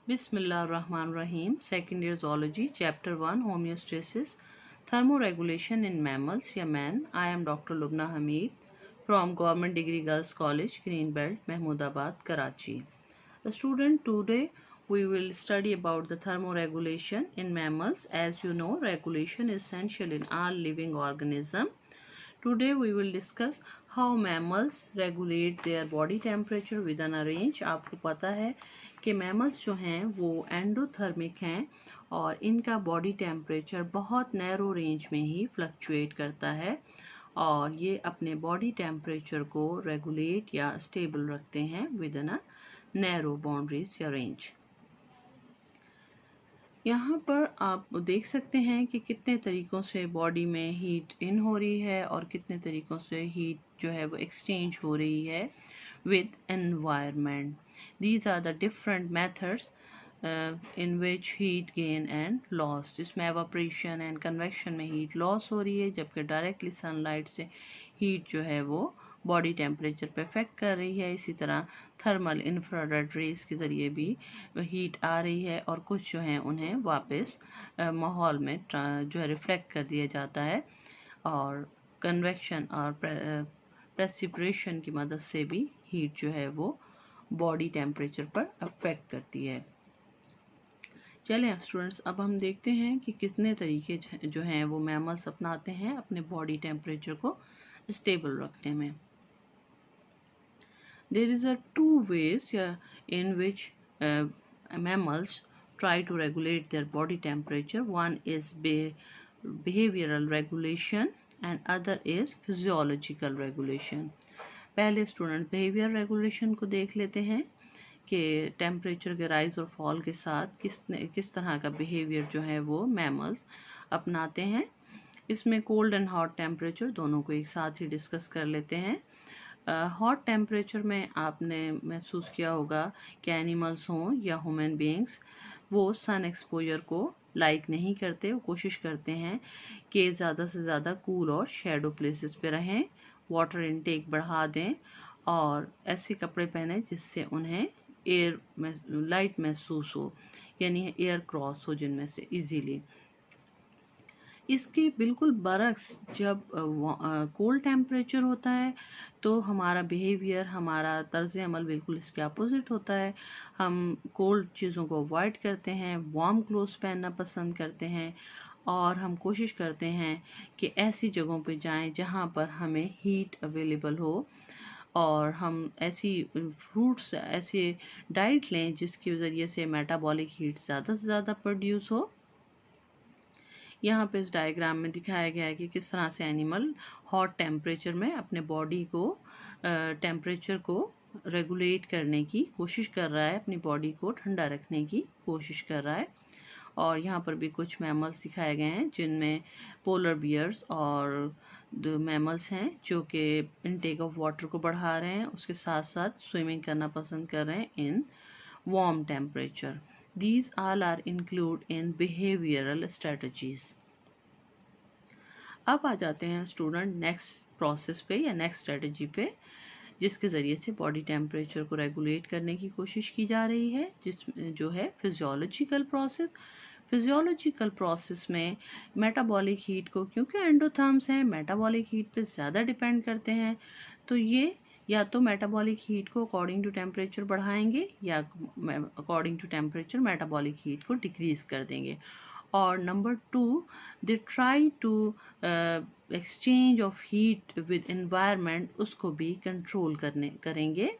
Bismillahirrahmanirrahim. Second year zoology, chapter 1, homeostasis, thermoregulation in mammals या man. I am Dr. Lubna Hamid from Government Degree Girls College, Greenbelt, Mahmoodabad, Karachi. The student, today we will study about the thermoregulation in mammals. As you know, regulation is essential in all living organism. Today we will discuss how mammals regulate their body temperature within a range. आपको पता है कि mammals जो हैं वो endothermic हैं और इनका बॉडी टेम्परेचर बहुत नैरो रेंज में ही फ्लक्चुएट करता है और ये अपने बॉडी टेम्परेचर को रेगुलेट या स्टेबल रखते हैं with in a narrow boundaries या रेंज। यहाँ पर आप देख सकते हैं कि कितने तरीक़ों से बॉडी में हीट इन हो रही है और कितने तरीक़ों से हीट जो है वो एक्सचेंज हो रही है with environment. These are the different methods in which heat gain and loss. इसमें evaporation and convection में heat loss हो रही है जबकि directly sunlight से heat जो है वो बॉडी टेम्परेचर पे इफेक्ट कर रही है। इसी तरह थर्मल इंफ्रारेड रेस के ज़रिए भी हीट आ रही है और कुछ जो हैं उन्हें वापस माहौल में जो है रिफ्लेक्ट कर दिया जाता है और कन्वेक्शन और प्रेसिपिटेशन की मदद से भी हीट जो है वो बॉडी टेम्परेचर पर अफेक्ट करती है। चलें स्टूडेंट्स, अब हम देखते हैं कि कितने तरीके जो हैं वो मैमल्स अपनाते हैं अपने बॉडी टेम्परेचर को स्टेबल रखने में। There is a two ways in which mammals try to regulate their body temperature. One is behavioral regulation and other is physiological regulation. पहले स्टूडेंट बिहेवियर रेगुलेशन को देख लेते हैं कि टेम्परेचर के राइज और फॉल के साथ किस तरह का बिहेवियर जो है वो मैमल्स अपनाते हैं। इसमें कोल्ड एंड हॉट टेम्परेचर दोनों को एक साथ ही डिस्कस कर लेते हैं। हॉट टेम्परेचर में आपने महसूस किया होगा कि एनिमल्स हों या ह्यूमन बीइंग्स वो सन एक्सपोजर को लाइक नहीं करते, वो कोशिश करते हैं कि ज़्यादा से ज़्यादा कूल और शेडो प्लेसेस पे रहें, वाटर इनटेक बढ़ा दें और ऐसे कपड़े पहने जिससे उन्हें एयर में लाइट महसूस हो, यानी एयर क्रॉस हो जिनमें से इजीली। इसके बिल्कुल बरक्स जब कोल्ड टेम्परेचर होता है तो हमारा बिहेवियर, हमारा तर्ज़ अमल बिल्कुल इसके अपोजिट होता है। हम कोल्ड चीज़ों को अवॉइड करते हैं, वार्म क्लोथ्स पहनना पसंद करते हैं और हम कोशिश करते हैं कि ऐसी जगहों पे जाएं जहां पर हमें हीट अवेलेबल हो और हम ऐसी फ्रूट्स, ऐसी डाइट लें जिसकी ज़रिए से मेटाबॉलिक हीट ज़्यादा से ज़्यादा प्रोड्यूस हो। यहाँ पे इस डायग्राम में दिखाया गया है कि किस तरह से एनिमल हॉट टेम्परेचर में अपने बॉडी को टेम्परेचर को रेगुलेट करने की कोशिश कर रहा है, अपनी बॉडी को ठंडा रखने की कोशिश कर रहा है। और यहाँ पर भी कुछ मैमल्स दिखाए गए हैं जिनमें पोलर बियर्स और दो मैमल्स हैं जो कि इनटेक ऑफ वाटर को बढ़ा रहे हैं, उसके साथ साथ स्विमिंग करना पसंद कर रहे हैं in warm temperature. These all are included in behavioral strategies. अब आ जाते हैं स्टूडेंट नेक्स्ट प्रोसेस पे या नेक्स्ट स्ट्रेटजी पे जिसके ज़रिए से बॉडी टेम्परेचर को रेगुलेट करने की कोशिश की जा रही है, जो है फिजियोलॉजिकल प्रोसेस। फिजियोलॉजिकल प्रोसेस में मेटाबॉलिक हीट को, क्योंकि एंडोथर्म्स हैं, मेटाबॉलिक हीट पे ज़्यादा डिपेंड करते हैं, तो ये या तो मेटाबॉलिक हीट को अकॉर्डिंग टू टेम्परेचर बढ़ाएंगे या according to temperature metabolic heat को डिक्रीज कर देंगे। और number 2, they try to exchange of heat with environment, उसको भी कंट्रोल करेंगे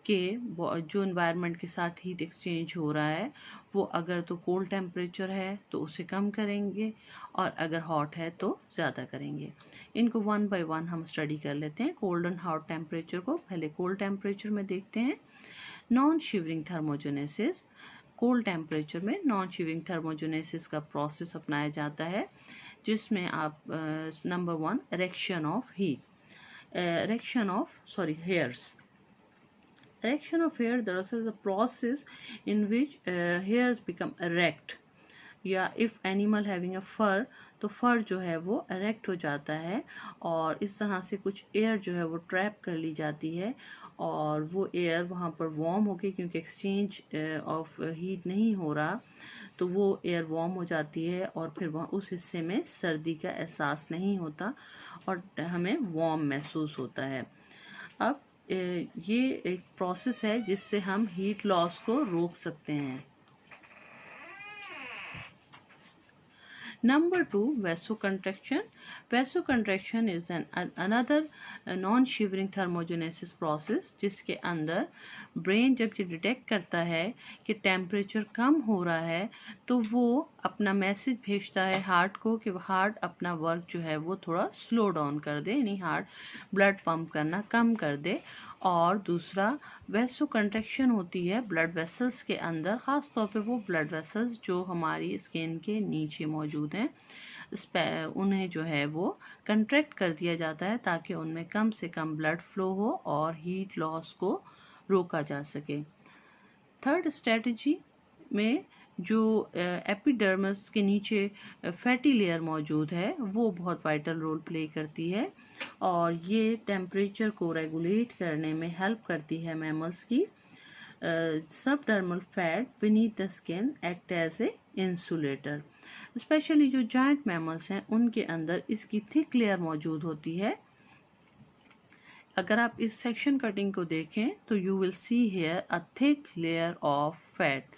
कि जो एनवायरनमेंट के साथ हीट एक्सचेंज हो रहा है वो अगर तो कोल्ड टेम्परेचर है तो उसे कम करेंगे और अगर हॉट है तो ज़्यादा करेंगे। इनको वन बाय वन हम स्टडी कर लेते हैं। कोल्ड एंड हॉट टेम्परेचर को पहले कोल्ड टेम्परेचर में देखते हैं। Non shivering thermogenesis. Cold temperature में नॉन शिवरिंग थर्मोजेनेसिस का प्रोसेस अपनाया जाता है जिसमें आप number 1 erection of hairs. Erection of hair दरअसल is a process in which hairs become erect, या if animal having a fur तो फर जो है वो erect हो जाता है और इस तरह से कुछ एयर जो है वो ट्रैप कर ली जाती है और वो एयर वहाँ पर वार्म होके, क्योंकि एक्सचेंज ऑफ हीट नहीं हो रहा, तो वो एयर वार्म हो जाती है और फिर वहाँ उस हिस्से में सर्दी का एहसास नहीं होता और हमें वार्म महसूस होता है। अब ये एक प्रोसेस है जिससे हम हीट लॉस को रोक सकते हैं। Number 2, vasoconstriction. Vasoconstriction is another non-shivering thermogenesis process जिसके अंदर ब्रेन जब ये डिटेक्ट करता है कि टेम्परेचर कम हो रहा है तो वो अपना मैसेज भेजता है हार्ट को कि हार्ट अपना वर्क जो है वो थोड़ा स्लो डाउन कर दे, यानी हार्ट ब्लड पंप करना कम कर दे। और दूसरा वैसोकंट्रैक्शन होती है ब्लड वेसल्स के अंदर, ख़ास तौर पे वो ब्लड वेसल्स जो हमारी स्किन के नीचे मौजूद हैं, उन्हें जो है वो कंट्रैक्ट कर दिया जाता है ताकि उनमें कम से कम ब्लड फ्लो हो और हीट लॉस को रोका जा सके। थर्ड स्ट्रेटजी में जो एपिडर्मिस के नीचे फैटी लेयर मौजूड है वो बहुत वाइटल रोल प्ले करती है और ये टेम्परेचर को रेगुलेट करने में हेल्प करती है मैमल्स की। Subdermal fat beneath the skin act as a insulator. Specially जो जायंट मैमल्स हैं उनके अंदर इसकी थिक लेयर मौजूद होती है। अगर आप इस सेक्शन कटिंग को देखें तो you will see here a thick layer of fat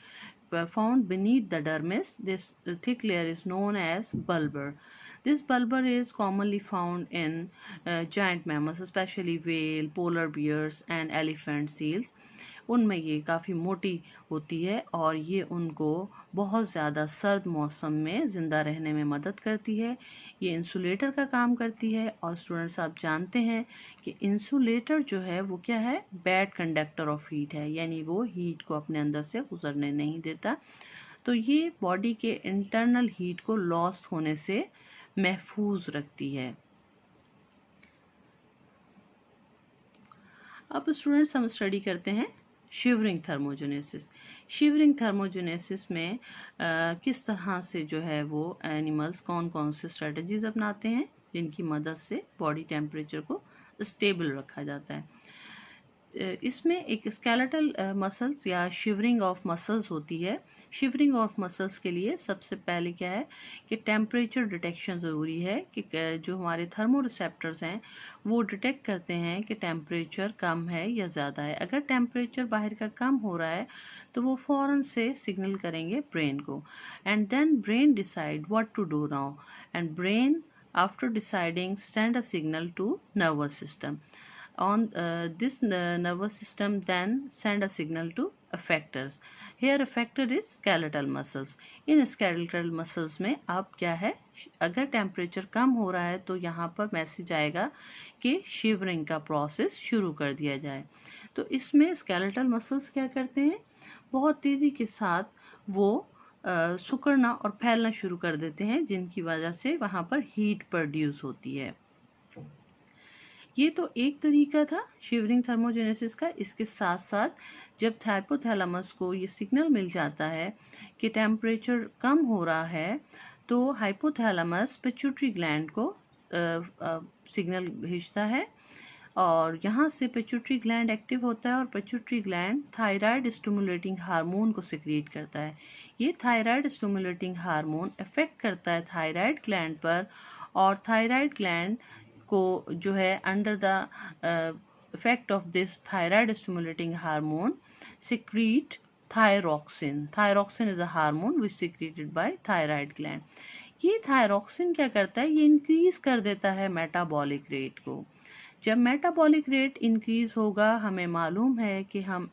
found beneath the dermis. This thick layer is known as bulbar. This bulbar is commonly found in giant mammals, especially whale, polar bears and elephant seals. उनमें ये काफ़ी मोटी होती है और ये उनको बहुत ज़्यादा सर्द मौसम में ज़िंदा रहने में मदद करती है। ये इंसुलेटर का काम करती है और स्टूडेंट्स आप जानते हैं कि इंसुलेटर जो है वो क्या है, बैड कंडक्टर ऑफ हीट है, यानी वो हीट को अपने अंदर से गुजरने नहीं देता। तो ये बॉडी के इंटरनल हीट को लॉस होने से महफूज रखती है। अब स्टूडेंट्स हम स्टडी करते हैं शिवरिंग थर्मोजेनेसिस। शिवरिंग थर्मोजेनेसिस में किस तरह से जो है वो एनिमल्स कौन कौन से स्ट्रेटजीज अपनाते हैं जिनकी मदद से बॉडी टेम्परेचर को स्टेबल रखा जाता है। इसमें एक स्केलेटल मसल्स या शिवरिंग ऑफ मसल्स होती है। शिवरिंग ऑफ मसल्स के लिए सबसे पहले क्या है कि टेम्परेचर डिटेक्शन ज़रूरी है कि जो हमारे थर्मो रिसेप्टर्स हैं वो डिटेक्ट करते हैं कि टेम्परेचर कम है या ज़्यादा है। अगर टेम्परेचर बाहर का कम हो रहा है तो वो फ़ौरन से सिग्नल करेंगे ब्रेन को, and then brain decide what to do now, and brain after deciding send a signal to nervous system. On this nervous system then send a signal to effectors. Here effector is skeletal muscles. In skeletal muscles में अब क्या है, अगर temperature कम हो रहा है तो यहाँ पर मैसेज आएगा कि शिवरिंग का प्रोसेस शुरू कर दिया जाए। तो इसमें skeletal muscles क्या करते हैं, बहुत तेज़ी के साथ वो सिकुड़ना और फैलना शुरू कर देते हैं जिनकी वजह से वहाँ पर हीट प्रोड्यूस होती है। ये तो एक तरीका था शिवरिंग थर्मोजेनेसिस का। इसके साथ साथ जब हाइपोथैलेमस को ये सिग्नल मिल जाता है कि टेम्परेचर कम हो रहा है तो हाइपोथैलेमस पिट्यूटरी ग्लैंड को सिग्नल भेजता है और यहाँ से पिट्यूटरी ग्लैंड एक्टिव होता है और pituitary gland thyroid stimulating hormone को सिक्रीट करता है। ये थायराइड स्टिमुलेटिंग हार्मोन इफेक्ट करता है थायराइड ग्लैंड पर और थायराइड ग्लैंड को जो है under the effect of this thyroid stimulating hormone secrete thyroxine. Thyroxine is a hormone which secreted by thyroid gland. ये थायरोक्सिन क्या करता है, ये इंक्रीज कर देता है मेटाबॉलिक रेट को। जब मेटाबॉलिक रेट इंक्रीज होगा, हमें मालूम है कि हम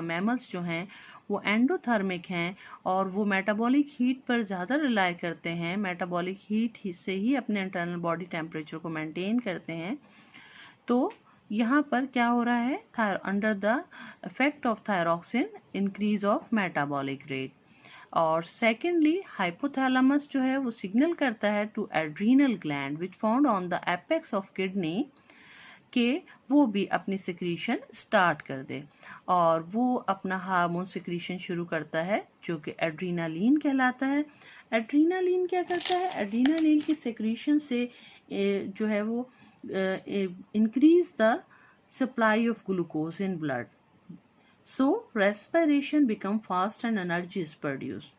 मैमल्स जो हैं वो एंडोथर्मिक हैं और वो मेटाबॉलिक हीट पर ज़्यादा रिलाई करते हैं, मेटाबॉलिक हीट से ही अपने इंटरनल बॉडी टेम्परेचर को मेंटेन करते हैं। तो यहाँ पर क्या हो रहा है, under the effect of thyroxine increase of metabolic rate. और सेकेंडली हाइपोथैलेमस जो है वो सिग्नल करता है to adrenal gland which found on the apex of kidney कि वो भी अपनी सिक्रीशन स्टार्ट कर दे और वो अपना हार्मोन सिक्रीशन शुरू करता है जो कि एड्रीनालीन कहलाता है। एड्रीनालीन क्या करता है, एड्रीनालीन की सिक्रीशन से जो है वो increase the supply of glucose in blood. So respiration become fast and energy is produced.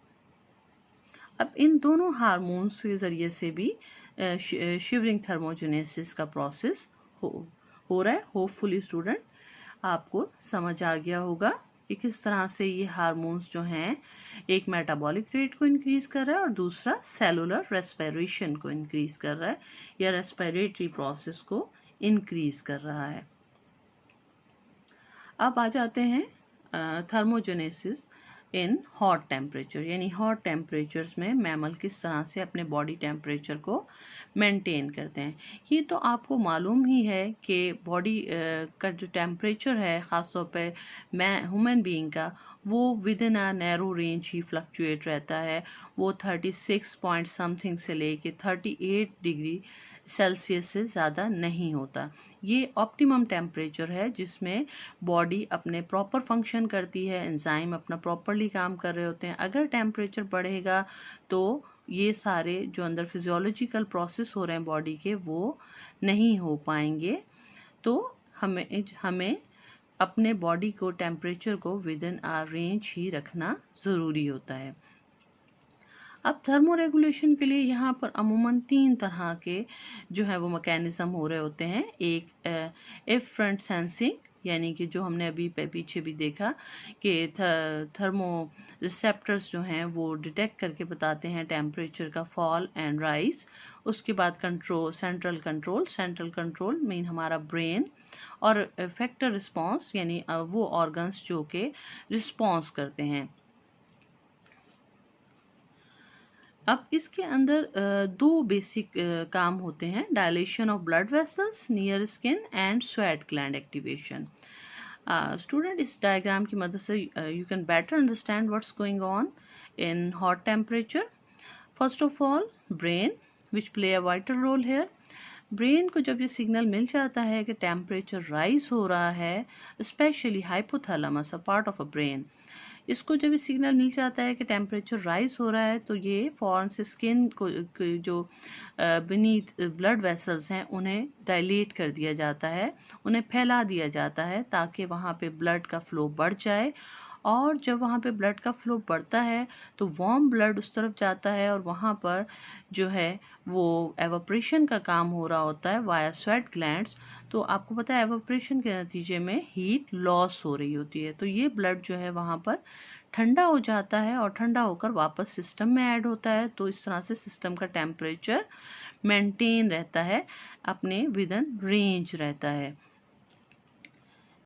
अब इन दोनों हार्मोन्स के ज़रिए से भी शिवरिंग थर्मोजेनेसिस का प्रोसेस हो रहा है. होपफुली स्टूडेंट आपको समझ आ गया होगा कि किस तरह से ये हार्मोन्स जो हैं एक मेटाबॉलिक रेट को इंक्रीज कर रहा है और दूसरा सेलुलर रेस्पिरेशन को इंक्रीज कर रहा है या रेस्पिरेटरी प्रोसेस को इंक्रीज कर रहा है. अब आ जाते हैं थर्मोजेनेसिस इन हॉट टेम्परेचर, यानी हॉट टेम्परेचर्स में मैमल किस तरह से अपने बॉडी टेम्परेचर को मेंटेन करते हैं. ये तो आपको मालूम ही है कि बॉडी का जो टेम्परेचर है ख़ासतौर पे ह्यूमन बीइंग का, वो with in a narrow range he fluctuate रहता है. वो 36 पॉइंट समथिंग से लेके 38 डिग्री सेल्सियस से ज़्यादा नहीं होता. ये ऑप्टिमम टेम्परेचर है जिसमें बॉडी अपने प्रॉपर फंक्शन करती है, एंजाइम अपना प्रॉपरली काम कर रहे होते हैं. अगर टेम्परेचर बढ़ेगा तो ये सारे जो अंदर फिजियोलॉजिकल प्रोसेस हो रहे हैं बॉडी के वो नहीं हो पाएंगे. तो हमें अपने बॉडी को टेम्परेचर को विद इन आ रेंज ही रखना ज़रूरी होता है. अब थर्मो रेगुलेशन के लिए यहाँ पर अमूमन 3 तरह के जो है वो मैकेनिज़्म हो रहे होते हैं. एक एफरेंट सेंसिंग, यानी कि जो हमने अभी पीछे भी देखा कि थर्मो रिसेप्टर्स जो हैं वो डिटेक्ट करके बताते हैं टेम्परेचर का फॉल एंड राइज. उसके बाद सेंट्रल कंट्रोल मीन हमारा ब्रेन, और इफेक्टर रिस्पॉन्स यानी वो ऑर्गन्स जो के रिस्पॉन्स करते हैं. अब इसके अंदर दो बेसिक काम होते हैं, dilation of blood vessels near skin and sweat gland activation. Student इस डायग्राम की मदद से you can better understand what's going on in hot temperature. First of all brain which play a vital role here. Brain को जब ये signal मिल जाता है कि टेम्परेचर राइज हो रहा है, specially hypothalamus a part of a brain, इसको जब ये सिग्नल मिल जाता है कि टेम्परेचर राइज हो रहा है तो ये फौरन से स्किन को जो बीनीथ ब्लड वेसल्स हैं उन्हें डायलेट कर दिया जाता है, उन्हें फैला दिया जाता है ताकि वहाँ पे ब्लड का फ्लो बढ़ जाए. और जब वहाँ पे ब्लड का फ्लो बढ़ता है तो वार्म ब्लड उस तरफ जाता है और वहाँ पर जो है वो एवापोरेशन का काम हो रहा होता है वाया स्वेट ग्लैंड्स. तो आपको पता है एवापोरेशन के नतीजे में हीट लॉस हो रही होती है, तो ये ब्लड जो है वहाँ पर ठंडा हो जाता है और ठंडा होकर वापस सिस्टम में ऐड होता है. तो इस तरह से सिस्टम का टेम्परेचर मेंटेन रहता है, अपने विद इन रेंज रहता है.